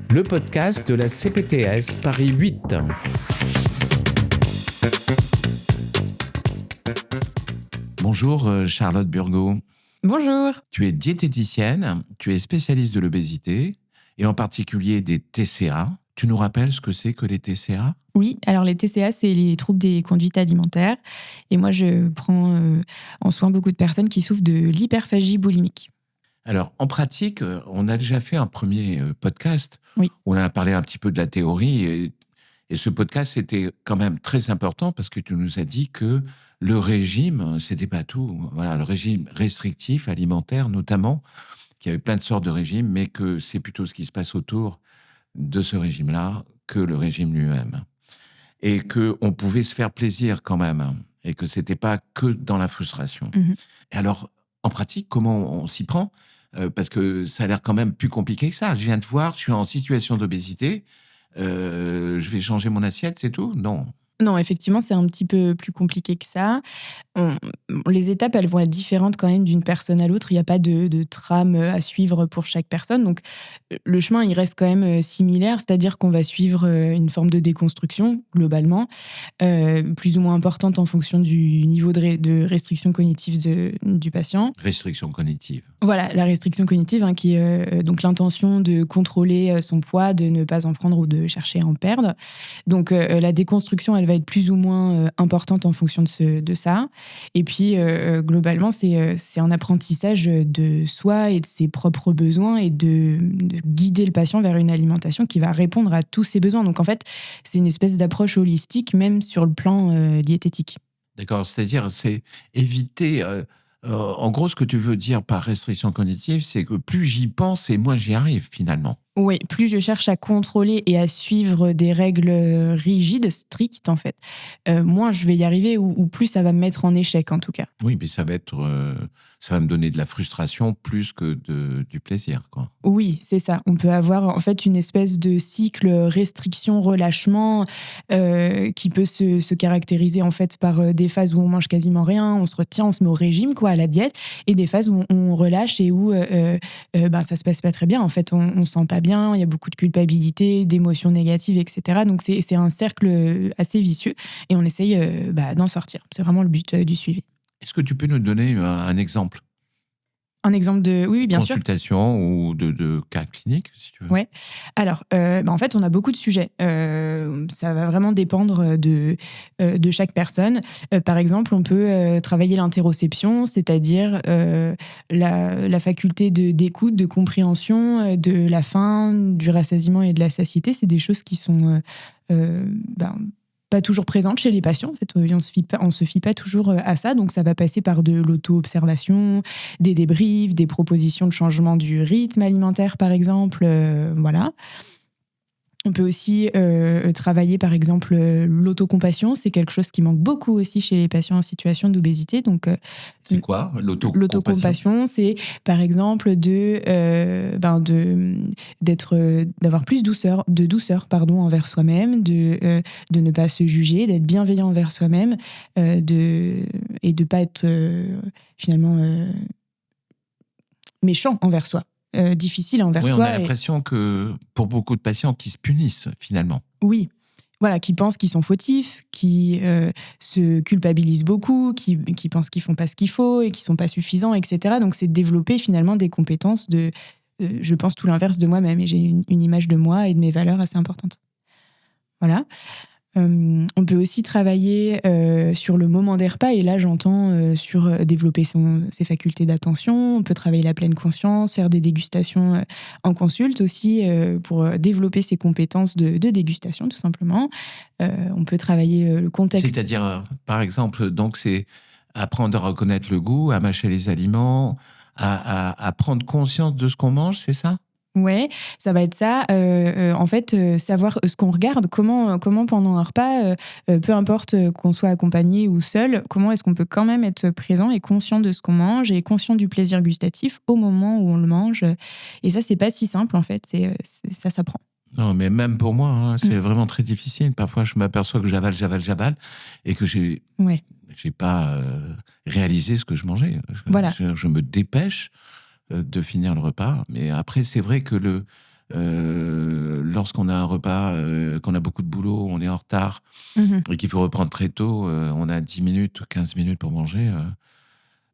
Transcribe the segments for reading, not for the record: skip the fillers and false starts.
Le podcast de la CPTS Paris 8. Bonjour Charlotte Burgot. Bonjour. Tu es diététicienne, tu es spécialiste de l'obésité et en particulier des TCA. Tu nous rappelles ce que c'est que les TCA ? Oui, alors les TCA, c'est les troubles des conduites alimentaires. Et moi, je prends en soin beaucoup de personnes qui souffrent de l'hyperphagie boulimique. Alors, en pratique, on a déjà fait un premier podcast. Oui. Où on a parlé un petit peu de la théorie. Et ce podcast, c'était quand même très important parce que tu nous as dit que le régime, c'était pas tout. Voilà, le régime restrictif alimentaire, notamment, qu'il y avait plein de sortes de régimes, mais que c'est plutôt ce qui se passe autour de ce régime-là que le régime lui-même. Et qu'on pouvait se faire plaisir quand même. Et que c'était pas que dans la frustration. Mmh. Et alors, en pratique, comment on s'y prend ? Parce que ça a l'air quand même plus compliqué que ça. Je viens de voir, je suis en situation d'obésité. Je vais changer mon assiette, c'est tout ? Non. Non, effectivement, c'est un petit peu plus compliqué que ça. Les étapes, elles vont être différentes quand même d'une personne à l'autre. Il n'y a pas de trame à suivre pour chaque personne. Donc, le chemin, il reste quand même similaire, c'est-à-dire qu'on va suivre une forme de déconstruction, globalement, plus ou moins importante en fonction du niveau de restriction cognitive du patient. Restriction cognitive. Voilà, la restriction cognitive, qui est donc l'intention de contrôler son poids, de ne pas en prendre ou de chercher à en perdre. Donc, la déconstruction, elle va être plus ou moins importante en fonction de ça. Et puis, globalement, c'est un apprentissage de soi et de ses propres besoins et de guider le patient vers une alimentation qui va répondre à tous ses besoins. Donc, en fait, c'est une espèce d'approche holistique, même sur le plan diététique. D'accord, c'est-à-dire, c'est éviter... en gros, ce que tu veux dire par restriction cognitive, c'est que plus j'y pense et moins j'y arrive, finalement. Oui, plus je cherche à contrôler et à suivre des règles rigides, strictes en fait, moins je vais y arriver ou plus ça va me mettre en échec en tout cas. Oui, mais ça va me donner de la frustration plus que du plaisir, quoi. Oui, c'est ça. On peut avoir en fait une espèce de cycle restriction-relâchement qui peut se caractériser en fait par des phases où on mange quasiment rien, on se retient, on se met au régime, quoi, à la diète, et des phases où on relâche et où ça se passe pas très bien. En fait, on se sent pas bien, il y a beaucoup de culpabilité, d'émotions négatives, etc. Donc c'est un cercle assez vicieux et on essaye d'en sortir. C'est vraiment le but du suivi. Est-ce que tu peux nous donner un exemple ? Un exemple de... Oui, bien sûr. Consultation ou de cas clinique, si tu veux. Ouais. Alors, en fait, on a beaucoup de sujets. Ça va vraiment dépendre de chaque personne. Par exemple, on peut travailler l'interoception, c'est-à-dire la faculté d'écoute, de compréhension, de la faim, du rassasiement et de la satiété. C'est des choses qui sont pas toujours présente chez les patients. En fait, on se fie pas toujours à ça. Donc, ça va passer par de l'auto-observation, des débriefs, des propositions de changement du rythme alimentaire, par exemple. Voilà. On peut aussi travailler, par exemple, l'autocompassion. C'est quelque chose qui manque beaucoup aussi chez les patients en situation d'obésité. Donc, c'est quoi l'autocompassion? C'est, par exemple, d'avoir plus de douceur envers soi-même, de ne pas se juger, d'être bienveillant envers soi-même, et de pas être finalement méchant envers soi. Difficile envers soi. Oui, on a l'impression que pour beaucoup de patients qui se punissent finalement. Oui, voilà, qui pensent qu'ils sont fautifs, qui se culpabilisent beaucoup, qui pensent qu'ils font pas ce qu'il faut et qu'ils sont pas suffisants, etc. Donc c'est de développer finalement des compétences je pense tout l'inverse de moi-même et j'ai une image de moi et de mes valeurs assez importante. Voilà. On peut aussi travailler sur le moment des repas, et là j'entends sur développer ses facultés d'attention. On peut travailler la pleine conscience, faire des dégustations en consulte aussi pour développer ses compétences de dégustation tout simplement. On peut travailler le contexte. C'est-à-dire, par exemple, donc c'est apprendre à reconnaître le goût, à mâcher les aliments, à prendre conscience de ce qu'on mange, c'est ça ? Ouais, ça va être ça. En fait, savoir ce qu'on regarde, comment pendant un repas, peu importe qu'on soit accompagné ou seul, comment est-ce qu'on peut quand même être présent et conscient de ce qu'on mange et conscient du plaisir gustatif au moment où on le mange. Et ça, c'est pas si simple en fait. Ça s'apprend. Non, mais même pour moi, c'est vraiment très difficile. Parfois, je m'aperçois que j'avale et que j'ai pas réalisé ce que je mangeais. Voilà. Je me dépêche de finir le repas. Mais après, c'est vrai que lorsqu'on a un repas, qu'on a beaucoup de boulot, on est en retard Mmh. et qu'il faut reprendre très tôt, on a 10 minutes, 15 minutes pour manger.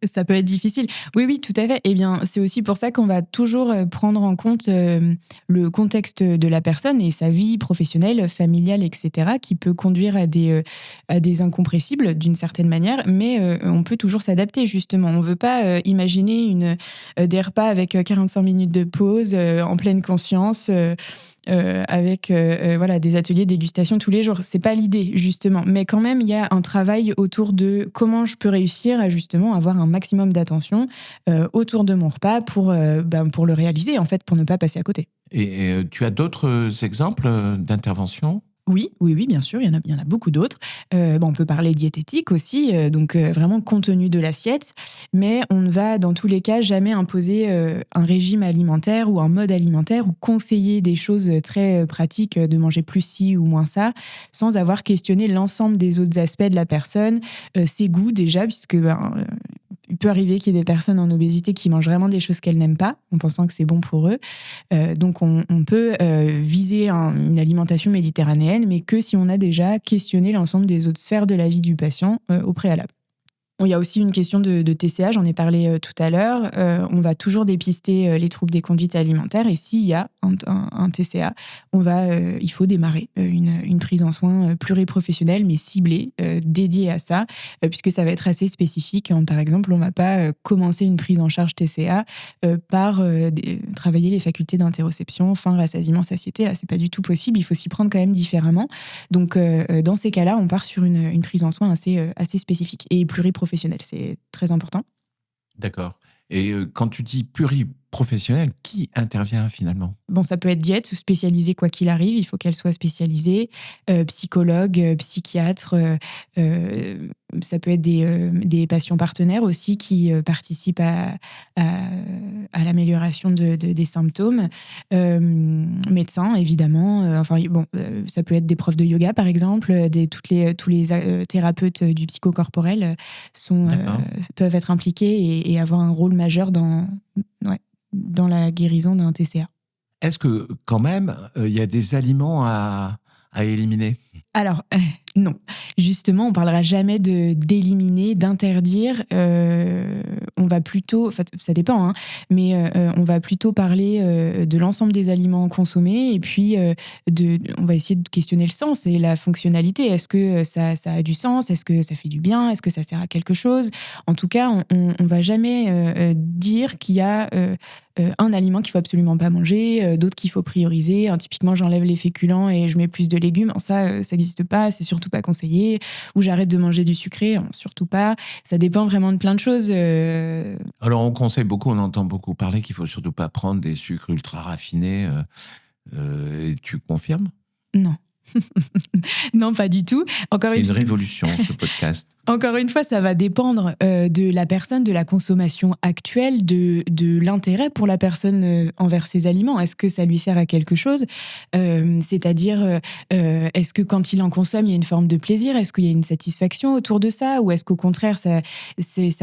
Ça peut être difficile. Oui, oui, tout à fait. Eh bien, c'est aussi pour ça qu'on va toujours prendre en compte le contexte de la personne et sa vie professionnelle, familiale, etc., qui peut conduire à des incompressibles d'une certaine manière, mais on peut toujours s'adapter, justement. On ne veut pas imaginer des repas avec 45 minutes de pause, en pleine conscience. Avec voilà, des ateliers de dégustation tous les jours. C'est pas l'idée, justement. Mais quand même, il y a un travail autour de comment je peux réussir à justement avoir un maximum d'attention autour de mon repas pour le réaliser, en fait, pour ne pas passer à côté. Et tu as d'autres exemples d'intervention? Oui, oui, oui, bien sûr, il y en a beaucoup d'autres. On peut parler diététique aussi, donc vraiment compte tenu de l'assiette, mais on ne va dans tous les cas jamais imposer un régime alimentaire ou un mode alimentaire ou conseiller des choses très pratiques, de manger plus ci ou moins ça, sans avoir questionné l'ensemble des autres aspects de la personne, ses goûts déjà, puisque il peut arriver qu'il y ait des personnes en obésité qui mangent vraiment des choses qu'elles n'aiment pas, en pensant que c'est bon pour eux. Donc on peut viser une alimentation méditerranéenne, mais que si on a déjà questionné l'ensemble des autres sphères de la vie du patient au préalable. Bon, il y a aussi une question de TCA, j'en ai parlé tout à l'heure. On va toujours dépister les troubles des conduites alimentaires et s'il y a un TCA, il faut démarrer une prise en soins pluriprofessionnelle mais ciblée, dédiée à ça, puisque ça va être assez spécifique. Par exemple, on ne va pas commencer une prise en charge TCA par travailler les facultés d'interoception, faim, rassasiement, satiété. Là, c'est pas du tout possible, il faut s'y prendre quand même différemment. Donc, dans ces cas-là, on part sur une prise en soins assez spécifique et pluriprofessionnelle. C'est très important. D'accord. Et quand tu dis pluriprofessionnel, qui intervient finalement? Bon, ça peut être diète spécialisée quoi qu'il arrive, il faut qu'elle soit spécialisée, psychologue, psychiatre, ça peut être des patients partenaires aussi qui participent à l'amélioration des symptômes, médecins évidemment, ça peut être des profs de yoga par exemple, tous les thérapeutes du psychocorporel D'accord. peuvent être impliqués et avoir un rôle majeur ouais, dans la guérison d'un TCA. Est-ce que quand même, il y a des aliments à éliminer? Alors, non. Justement, on parlera jamais d'éliminer, d'interdire. On va plutôt, enfin, ça dépend, hein, mais on va plutôt parler de l'ensemble des aliments consommés et puis on va essayer de questionner le sens et la fonctionnalité. Est-ce que ça a du sens? Est-ce que ça fait du bien? Est-ce que ça sert à quelque chose? En tout cas, on va jamais dire qu'il y a un aliment qu'il faut absolument pas manger, d'autres qu'il faut prioriser. Typiquement, j'enlève les féculents et je mets plus de légumes. Ça n'existe pas, c'est surtout pas conseillé. Ou j'arrête de manger du sucré, surtout pas. Ça dépend vraiment de plein de choses. Alors on conseille beaucoup, on entend beaucoup parler qu'il faut surtout pas prendre des sucres ultra raffinés, et tu confirmes? Non. Non, pas du tout. C'est une révolution ce podcast. Encore une fois, ça va dépendre de la personne, de la consommation actuelle, de l'intérêt pour la personne envers ces aliments. Est-ce que ça lui sert à quelque chose? C'est-à-dire, est-ce que quand il en consomme, il y a une forme de plaisir? Est-ce qu'il y a une satisfaction autour de ça? Ou est-ce qu'au contraire, ça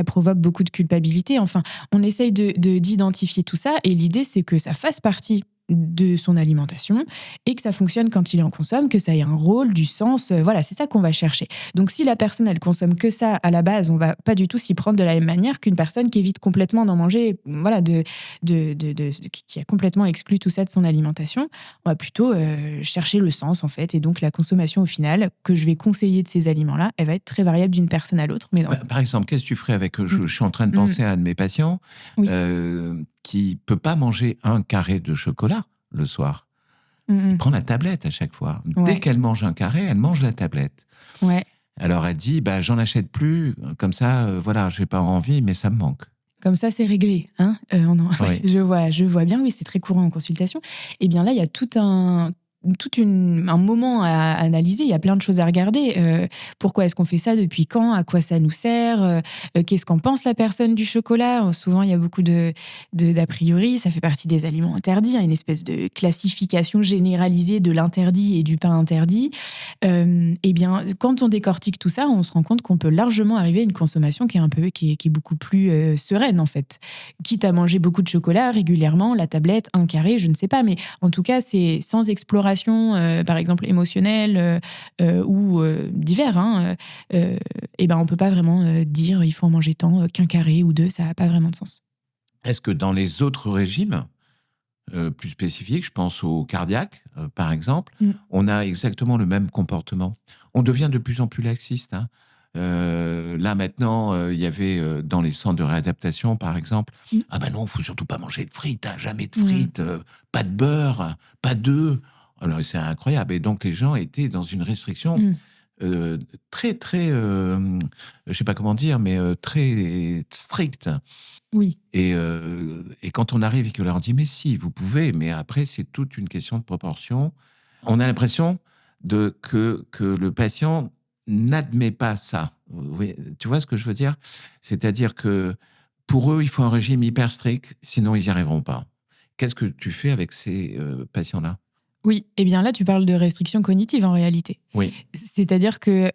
provoque beaucoup de culpabilité? Enfin, on essaye d'identifier tout ça et l'idée, c'est que ça fasse partie de son alimentation et que ça fonctionne quand il en consomme, que ça ait un rôle, du sens. Voilà, c'est ça qu'on va chercher. Donc, si la personne, elle consomme que ça à la base, on va pas du tout s'y prendre de la même manière qu'une personne qui évite complètement d'en manger, voilà, qui a complètement exclu tout ça de son alimentation. On va plutôt chercher le sens, en fait. Et donc, la consommation, au final, que je vais conseiller de ces aliments-là, elle va être très variable d'une personne à l'autre. Mais Par exemple, qu'est-ce que tu ferais avec... Je suis en train de penser à un de mes patients Oui. Qui peut pas manger un carré de chocolat le soir. Elle prend la tablette à chaque fois. Ouais. Dès qu'elle mange un carré, elle mange la tablette. Ouais. Alors elle dit, j'en achète plus, comme ça, voilà, j'ai pas envie, mais ça me manque. Comme ça, c'est réglé. Hein Oui. Je vois bien, oui, c'est très courant en consultation. Eh bien là, il y a tout un un moment à analyser. Il y a plein de choses à regarder. Pourquoi est-ce qu'on fait ça? Depuis quand? À quoi ça nous sert? Qu'est-ce qu'en pense la personne du chocolat? Souvent, il y a beaucoup d'a priori. Ça fait partie des aliments interdits. Il y a une espèce de classification généralisée de l'interdit et du pas interdit. Eh bien, quand on décortique tout ça, on se rend compte qu'on peut largement arriver à une consommation qui est beaucoup plus sereine, en fait. Quitte à manger beaucoup de chocolat régulièrement, la tablette, un carré, je ne sais pas, mais en tout cas, c'est sans exploration, par exemple émotionnelle ou divers. Et ben, on peut pas vraiment dire il faut en manger tant, qu'un carré ou deux, ça n'a pas vraiment de sens. Est-ce que dans les autres régimes plus spécifiques, je pense au cardiaque, par exemple, on a exactement le même comportement? On devient de plus en plus laxiste, hein. Là maintenant, il y avait dans les centres de réadaptation, par exemple, ah ben non, faut surtout pas manger de frites, hein, jamais de frites, pas de beurre, pas d'œufs. Alors c'est incroyable. Et donc les gens étaient dans une restriction très très, je sais pas comment dire, mais très stricte. Oui. Et quand on arrive et qu'on leur dit mais si, vous pouvez, mais après c'est toute une question de proportion. On a l'impression que le patient n'admet pas ça. Oui, tu vois ce que je veux dire? C'est-à-dire que pour eux, il faut un régime hyper strict, sinon ils n'y arriveront pas. Qu'est-ce que tu fais avec ces patients-là? Oui, et bien là, tu parles de restrictions cognitives en réalité. Oui. C'est-à-dire que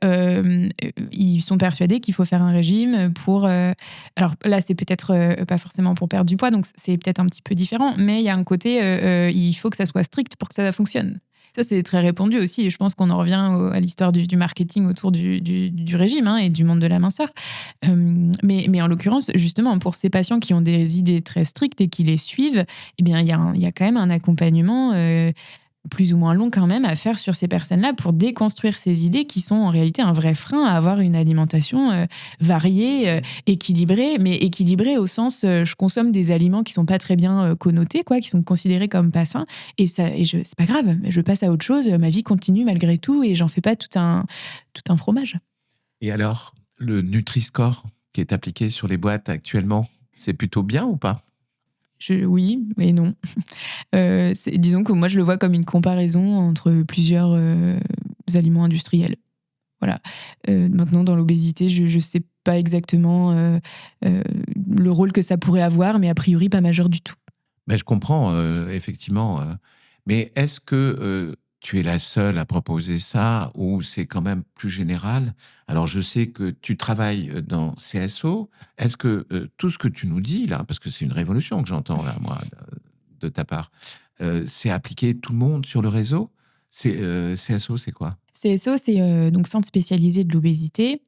ils sont persuadés qu'il faut faire un régime pour. Alors là, c'est peut-être pas forcément pour perdre du poids, donc c'est peut-être un petit peu différent, mais il y a un côté, il faut que ça soit strict pour que ça fonctionne. Ça, c'est très répandu aussi, et je pense qu'on en revient à l'histoire du marketing autour du régime et du monde de la minceur. Mais en l'occurrence, justement, pour ces patients qui ont des idées très strictes et qui les suivent, eh bien, il y a quand même un accompagnement plus ou moins long quand même à faire sur ces personnes-là pour déconstruire ces idées qui sont en réalité un vrai frein à avoir une alimentation variée, équilibrée, mais équilibrée au sens je consomme des aliments qui sont pas très bien connotés, quoi, qui sont considérés comme pas sains, c'est pas grave, je passe à autre chose, ma vie continue malgré tout et j'en fais pas tout un fromage. Et alors, le Nutri-Score qui est appliqué sur les boîtes actuellement, c'est plutôt bien ou pas? Oui, mais non. Disons que moi, je le vois comme une comparaison entre plusieurs aliments industriels. Voilà. Maintenant, dans l'obésité, je ne sais pas exactement le rôle que ça pourrait avoir, mais a priori, pas majeur du tout. Ben, je comprends, effectivement. Mais est-ce que tu es la seule à proposer ça ou c'est quand même plus général? Alors, je sais que tu travailles dans CSO. Est-ce que tout ce que tu nous dis là, parce que c'est une révolution que j'entends là, moi, de ta part, c'est appliqué tout le monde sur le réseau? CSO, c'est quoi? CSO, c'est donc Centre spécialisé de l'obésité.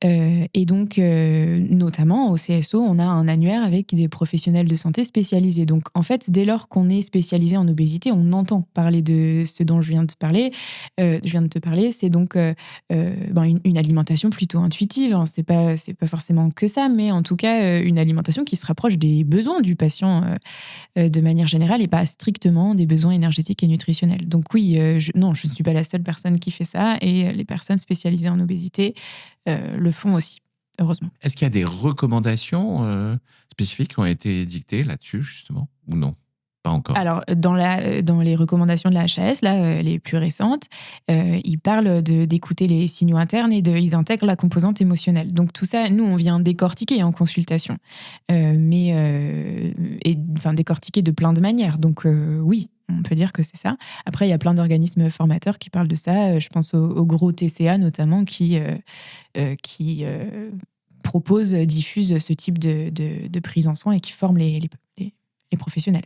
Et donc, notamment au CSO, on a un annuaire avec des professionnels de santé spécialisés. Donc, en fait, dès lors qu'on est spécialisé en obésité, on entend parler de ce dont je viens de te parler. C'est donc une alimentation plutôt intuitive. Hein. C'est pas forcément que ça, mais en tout cas, une alimentation qui se rapproche des besoins du patient de manière générale et pas strictement des besoins énergétiques et nutritionnels. Donc oui, je ne suis pas la seule personne qui fait ça et les personnes spécialisées en obésité le font aussi, heureusement. Est-ce qu'il y a des recommandations spécifiques qui ont été dictées là-dessus, justement, ou non? Pas encore. Alors, dans les recommandations de la HAS, là, les plus récentes, ils parlent d'écouter les signaux internes et ils intègrent la composante émotionnelle. Donc tout ça, nous, on vient décortiquer en consultation, décortiquer de plein de manières. Donc oui, on peut dire que c'est ça. Après, il y a plein d'organismes formateurs qui parlent de ça. Je pense au gros TCA notamment qui propose, diffuse ce type de prise en soin et qui forme les professionnels.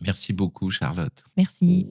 Merci beaucoup, Charlotte. Merci.